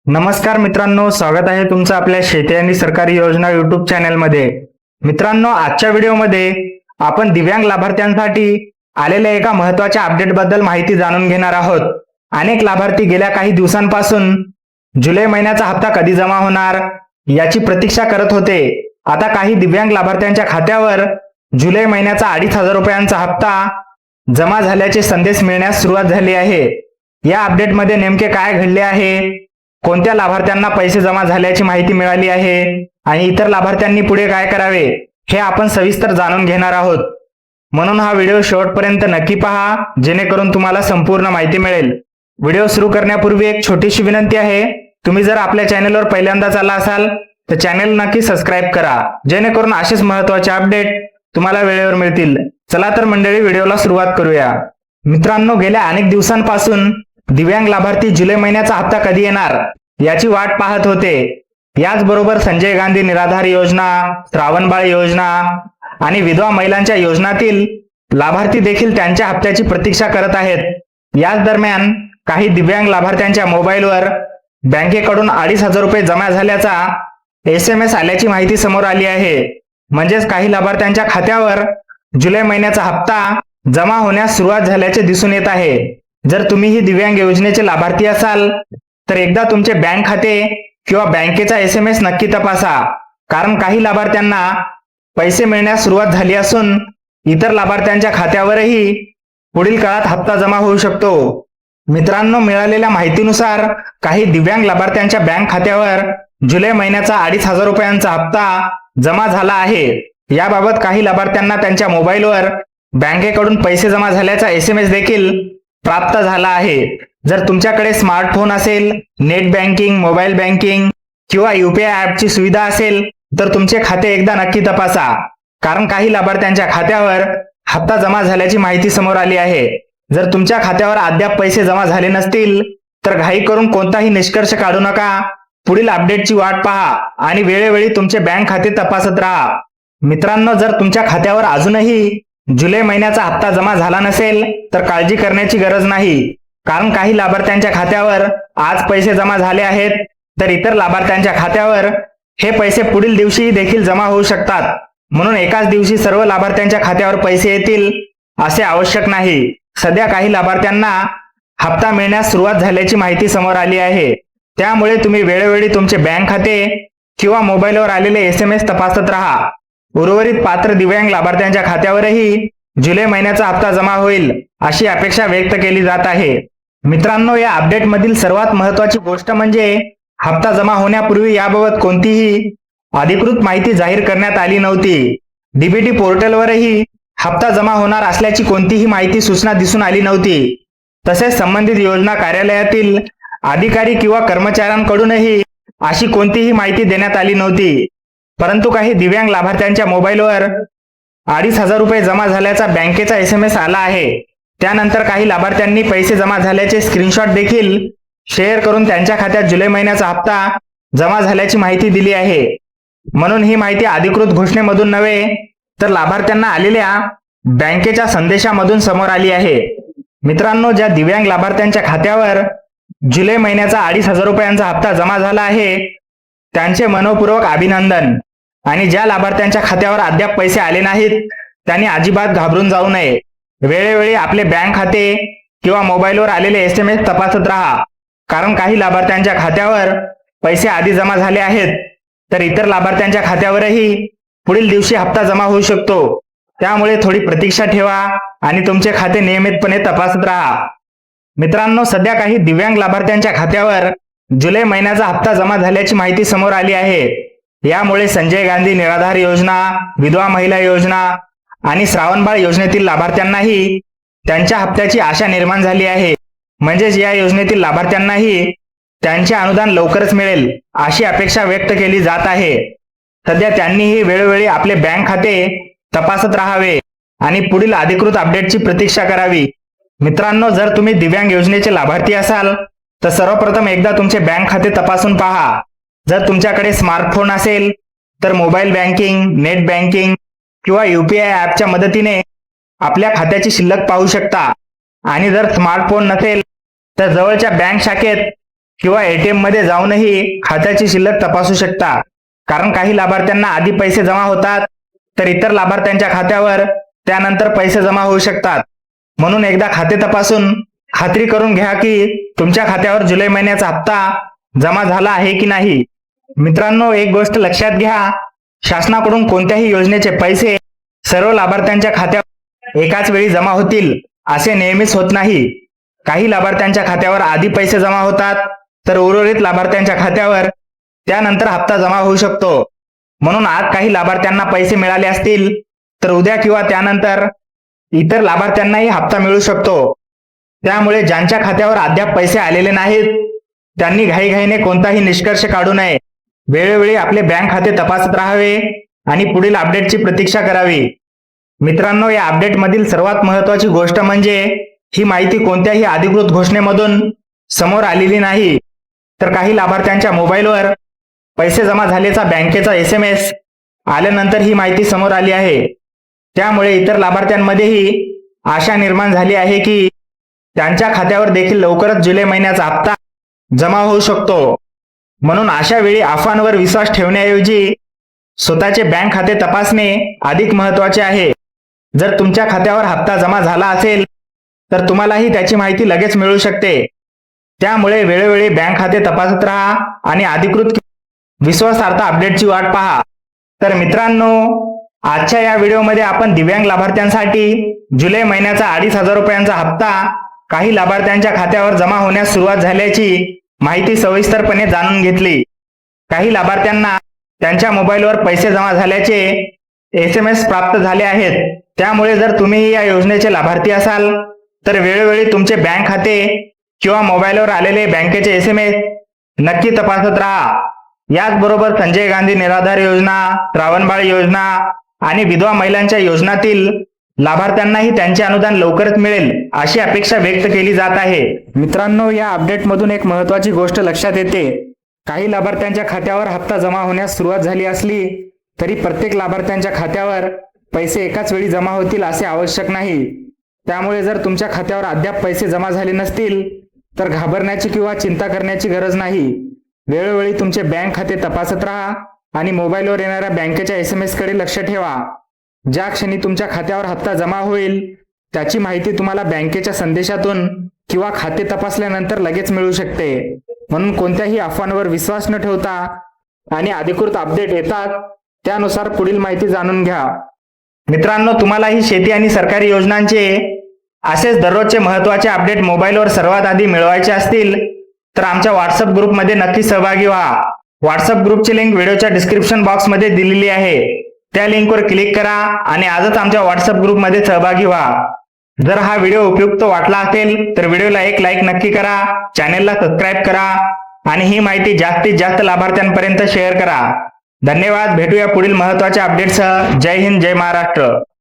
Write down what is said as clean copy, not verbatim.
नमस्कार मित्रांनो, स्वागत आहे तुमचं आपल्या शेती आणि सरकारी योजना युट्यूब चॅनलमध्ये। मित्रांनो, आजच्या व्हिडिओमध्ये आपण दिव्यांग लाभार्थ्यांसाठी आलेल्या एका महत्त्वाच्या अपडेट बद्दल माहिती जाणून घेणार आहोत। अनेक लाभार्थी गेल्या काही दिवसांपासून जुलै महिन्याचा हप्ता कधी जमा होणार याची प्रतीक्षा करत होते। आता काही दिव्यांग लाभार्थ्यांच्या खात्यावर जुलै महिन्याचा 2,500 रुपयांचा हप्ता जमा झाल्याचे संदेश मिळण्यास सुरुवात झाली आहे। या अपडेटमध्ये नेमके काय घडले आहे, कोणत्या लाभार्थ्यांना पैसे जमा झाल्याची माहिती मिळाली आहे आणि इतर लाभार्थ्यांनी पुढे काय करावे हे आपण सविस्तर जाणून घेणार आहोत। म्हणून हा व्हिडिओ शेवटपर्यंत नक्की पहा, जेणेकरून तुम्हाला संपूर्ण माहिती मिळेल। व्हिडिओ सुरू करण्यापूर्वी एक छोटीशी विनंती आहे, तुम्ही जर आपल्या चॅनलवर पहिल्यांदाच आला असाल तर चॅनल नक्की सबस्क्राइब करा, जेणेकरून असेच महत्त्वाचे अपडेट तुम्हाला वेळेवर मिळतील। चला तर मंडळी, व्हिडिओला सुरुवात करूया। मित्रांनो, गेल्या अनेक दिवसांपासून दिव्यांग लाभार्थी जुलै महिन्याचा हप्ता कधी येणार याची वाट पाहत होते। याचबरोबर संजय गांधी निराधार योजना, श्रावणबाळ योजना आणि विधवा महिलांच्या योजनातील लाभार्थी देखील त्यांच्या हप्त्याची प्रतीक्षा करत आहेत। याच दरम्यान काही दिव्यांग लाभार्थ्यांच्या मोबाईलवर बँकेकडून 2,500 रुपये जमा झाल्याचा SMS आल्याची माहिती समोर आली आहे। म्हणजेच काही लाभार्थ्यांच्या खात्यावर जुलै महिन्याचा हप्ता जमा होण्यास सुरुवात झाल्याचे दिसून येत आहे। जर तुम्ही ही दिव्यांग योजनेचे लाभार्थी असाल तर एकदा तुमचे बँक खाते किंवा बँकेचा SMS नक्की तपासा, कारण काही लाभार्थ्यांना पैसे मिळण्यास सुरुवात झाली असून इतर लाभार्थ्यांच्या खात्यावरही पुढील काळात हप्ता जमा होऊ शकतो। मित्रांनो, मिळालेल्या माहितीनुसार काही दिव्यांग लाभार्थ्यांच्या बँक खात्यावर जुलै महिन्याचा 2,500 रुपयांचा हप्ता जमा झाला आहे। याबाबत काही लाभार्थ्यांना त्यांच्या मोबाईलवर बँकेकडून पैसे जमा झाल्याचा SMS देखील प्राप्त झाला आहे। जर तुमच्याकडे स्मार्टफोन असेल, नेट बँकिंग, मोबाईल बँकिंग किंवा UPI ॲपची सुविधा असेल तर तुमचे खाते एकदा नक्की तपासा, कारण काही लाभार्थ्यांच्या खात्यावर हप्ता जमा झाल्याची माहिती समोर आली आहे। जर तुमच्या खात्यावर अद्याप पैसे जमा झाले नसतील तर घाई करून कोणताही निष्कर्ष काढू नका, पुढील अपडेटची वाट पहा आणि वेळोवेळी तुमचे बँक खाते तपासत राहा। मित्रांनो, जर तुमच्या खात्यावर अजूनही जुलै महिन्याचा हप्ता जमा झाला नसेल तर काळजी करण्याची गरज नाही, कारण काही लाभार्थ्यांच्या खात्यावर आज पैसे जमा झाले आहेत तर इतर लाभार्थ्यांच्या खात्यावर हे पैसे पुढील दिवशी देखील जमा होऊ शकतात। म्हणून एकाच दिवशी सर्व लाभार्थ्यांच्या खात्यावर पैसे येतील असे आवश्यक नाही। सध्या काही लाभार्थ्यांना हप्ता मिळण्यास सुरुवात झाल्याची माहिती समोर आली आहे, त्यामुळे तुम्ही वेळोवेळी तुमचे बँक खाते किंवा मोबाईलवर आलेले SMS तपासत राहा। उर्वरित पात्र दिव्यांग लाभार्थ्यांच्या खात्यावरही जुलै महिन्याचा हप्ता जमा होईल अशी अपेक्षा व्यक्त केली जात आहे। मित्रांनो, या अपडेट मधील सर्वात महत्त्वाची गोष्ट म्हणजे हप्ता जमा होण्यापूर्वी याबाबत कोणतीही अधिकृत माहिती जाहीर करण्यात आली नव्हती। DBT पोर्टलवरही हप्ता जमा होणार असल्याची कोणतीही माहिती सूचना दिसून आली नव्हती। तसेच संबंधित योजना कार्यालयातील अधिकारी किंवा कर्मचाऱ्यांकडूनही अशी कोणतीही माहिती देण्यात आली नव्हती। परंतु काही दिव्यांग लाभार्थ्यांच्या मोबाईलवर 2,500 रुपये जमा झाल्याचा बँकेचा SMS आला आहे। त्यानंतर काही लाभार्थ्यांनी पैसे जमा झाल्याचे स्क्रीनशॉट देखील शेअर करून त्यांच्या खात्यात जुलै महिन्याचा हप्ता जमा झाल्याची माहिती दिली आहे। म्हणून ही माहिती अधिकृत घोषणेमधून नव्हे तर लाभार्थ्यांना आलेल्या बँकेच्या संदेशामधून समोर आली आहे। मित्रांनो, ज्या दिव्यांग लाभार्थ्यांच्या खात्यावर जुलै महिन्याचा 2,500 रुपयांचा हप्ता जमा झाला आहे त्यांचे मनपूर्वक अभिनंदन। आणि ज्या लाभार्थ्यांच्या खात्यावर अद्याप पैसे आले नाहीत त्यांनी अजिबात घाबरून जाऊ नये। वेळोवेळी आपले बँक खाते किंवा मोबाईलवर आलेले SMS तपासत राहा, कारण काही लाभार्थ्यांच्या खात्यावर पैसे आधी जमा झाले आहेत तर इतर लाभार्थ्यांच्या खात्यावरही पुढील दिवशी हप्ता जमा होऊ शकतो। त्यामुळे थोडी प्रतीक्षा ठेवा आणि तुमचे खाते नियमितपणे तपासत राहा। मित्रांनो, सध्या काही दिव्यांग लाभार्थ्यांच्या खात्यावर जुलै महिन्याचा हप्ता जमा झाल्याची माहिती समोर आली आहे। यामुळे संजय गांधी निराधार योजना, विधवा महिला योजना आणि श्रावणबाळ योजनेतील लाभार्थ्यांनाही त्यांच्या हप्त्याची आशा निर्माण झाली आहे। म्हणजेच या योजनेतील लाभार्थ्यांनाही त्यांचे अनुदान लवकरच मिळेल अशी अपेक्षा व्यक्त केली जात आहे। सध्या त्यांनीही वेळोवेळी आपले बँक खाते तपासत राहावे आणि पुढील अधिकृत अपडेटची प्रतीक्षा करावी। मित्रांनो, जर तुम्ही दिव्यांग योजनेचे लाभार्थी असाल तर सर्वप्रथम एकदा तुमचे बँक खाते तपासून पहा। जर तुमच्याकडे स्मार्टफोन असेल तर मोबाईल बँकिंग, नेट बँकिंग किंवा UPI ॲपच्या मदतीने आपल्या खात्याची शिल्लक पाहू शकता। आणि जर स्मार्टफोन नसेल तर जवळच्या बँक शाखेत किंवा एटीएम मध्ये जाऊनही खात्याची शिल्लक तपासू शकता. कारण काही लाभार्थ्यांना आधी पैसे जमा होतात तर इतर लाभार्थ्यांच्या खात्यावर त्यानंतर पैसे जमा होऊ शकतात. म्हणून एकदा खाते तपासून खात्री करून घ्या की तुमच्या खात्यावर जुलै महिन्याचा हप्ता जमा झाला आहे की नाही. मित्रांनो, एक गोष्ट लक्षात घ्या, शासनाकडून कोणत्याही योजनेचे पैसे सर्व लाभार्थ्यांच्या खात्यावर एकाच वेळी जमा होतील असे नेहमीच होत नाही. काही लाभार्थ्यांच्या खात्यावर आधी पैसे जमा होतात तर उर्वरित लाभार्थ्यांच्या खात्यावर त्यानंतर हप्ता जमा होऊ शकतो. म्हणून आज काही लाभार्थ्यांना पैसे मिळाले असतील तर उद्या किंवा त्यानंतर इतर लाभार्थ्यांनाही हप्ता मिळू शकतो. त्यामुळे ज्यांच्या खात्यावर अद्याप पैसे आलेले नाहीत त्यांनी घाईघाईने कोणताही निष्कर्ष काढू नये. वेळोवेळी आपले बँक खाते तपासत राहावे आणि पुढील अपडेटची प्रतीक्षा करावी. मित्रांनो, या अपडेटमधील सर्वात महत्त्वाची गोष्ट म्हणजे ही माहिती कोणत्याही अधिकृत घोषणेमधून समोर आलेली नाही, तर काही लाभार्थ्यांच्या मोबाईलवर पैसे जमा झाल्याचा बँकेचा SMS आल्यानंतर ही माहिती समोर आली आहे. त्यामुळे इतर लाभार्थ्यांमध्येही आशा निर्माण झाली आहे की त्यांच्या खात्यावर देखील लवकरच जुलै महिन्याचा हप्ता जमा होऊ शकतो. म्हणून अशा वेळी अफवांवर विश्वास ठेवण्याऐवजी स्वतःचे बँक खाते तपासणे अधिक महत्त्वाचे आहे. जर तुमच्या खात्यावर हप्ता जमा झाला असेल तर तुम्हालाही त्याची माहिती लगेच मिळू शकते. त्यामुळे वेळोवेळी बँक खाते तपासत राहा आणि अधिकृत विश्वासार्ह अपडेटची वाट पहा. तर मित्रांनो, आजच्या या व्हिडिओमध्ये आपण दिव्यांग लाभार्थ्यांसाठी जुलै महिन्याचा 2,500 रुपयांचा हप्ता काही लाभार्थ्यांच्या खात्यावर जमा होण्यास सुरुवात झाल्याची माहिती सविस्तरपणे जाणून घेतली. काही लाभार्थ्यांना त्यांच्या मोबाईलवर पैसे जमा झाल्याचे SMS प्राप्त झाले आहेत. त्यामुळे जर तुम्ही या योजनेचे लाभार्थी असाल तर वेळोवेळी तुमचे बँक खाते किंवा मोबाईलवर आलेले बँकेचे SMS नक्की तपासत राहा. याचबरोबर संजय गांधी निराधार योजना, श्रावणबाळ योजना आणि विधवा महिलांच्या योजनातील लाभार्थ्यांनाही त्यांचे अनुदान लवकरच मिळेल अशी अपेक्षा व्यक्त केली जात आहे. मित्रांनो, या अपडेटमधून एक महत्त्वाची गोष्ट लक्षात येते. काही लाभार्थ्यांच्या खात्यावर हप्ता जमा होण्यास सुरुवात झाली असली तरी प्रत्येक लाभार्थ्यांच्या खात्यावर पैसे एकाच वेळी जमा होतील असे आवश्यक नाही. त्यामुळे जर तुमच्या खात्यावर अद्याप पैसे जमा झाले नसतील तर घाबरण्याची किंवा चिंता करण्याची गरज नाही. वेळोवेळी तुमचे बँक खाते तपासत राहा आणि मोबाईलवर येणाऱ्या बँकेच्या SMS कडे लक्ष ठेवा. ज्या क्षणी तुमच्या खात्यावर हप्ता जमा होईल त्याची माहिती तुम्हाला बँकेच्या संदेशातून किंवा खाते तपासल्यानंतर लगेच मिळू शकते. म्हणून कोणत्याही अफवांवर विश्वास न ठेवता आणि अधिकृत अपडेट येतात त्यानुसार पुढील माहिती जाणून घ्या. मित्रांनो, तुम्हालाही शेती आणि सरकारी योजनांचे असेच दररोजचे महत्त्वाचे अपडेट मोबाईलवर सर्वात आधी मिळवायचे असतील तर आमच्या व्हॉट्सअप ग्रुपमध्ये नक्की सहभागी व्हा. व्हॉट्सअप ग्रुपची लिंक व्हिडिओच्या डिस्क्रिप्शन बॉक्समध्ये दिलेली आहे. त्या लिंकवर क्लिक करा आणि आजच आमच्या व्हॉट्सअप ग्रुपमध्ये सहभागी व्हा. जर हा व्हिडिओ उपयुक्त वाटला असेल तर व्हिडिओला एक लाईक नक्की करा, चॅनेलला सबस्क्राईब करा आणि ही माहिती जास्तीत जास्त लाभार्थ्यांपर्यंत शेअर करा. धन्यवाद. भेटूया पुढील महत्त्वाच्या अपडेटसह. जय हिंद, जय महाराष्ट्र.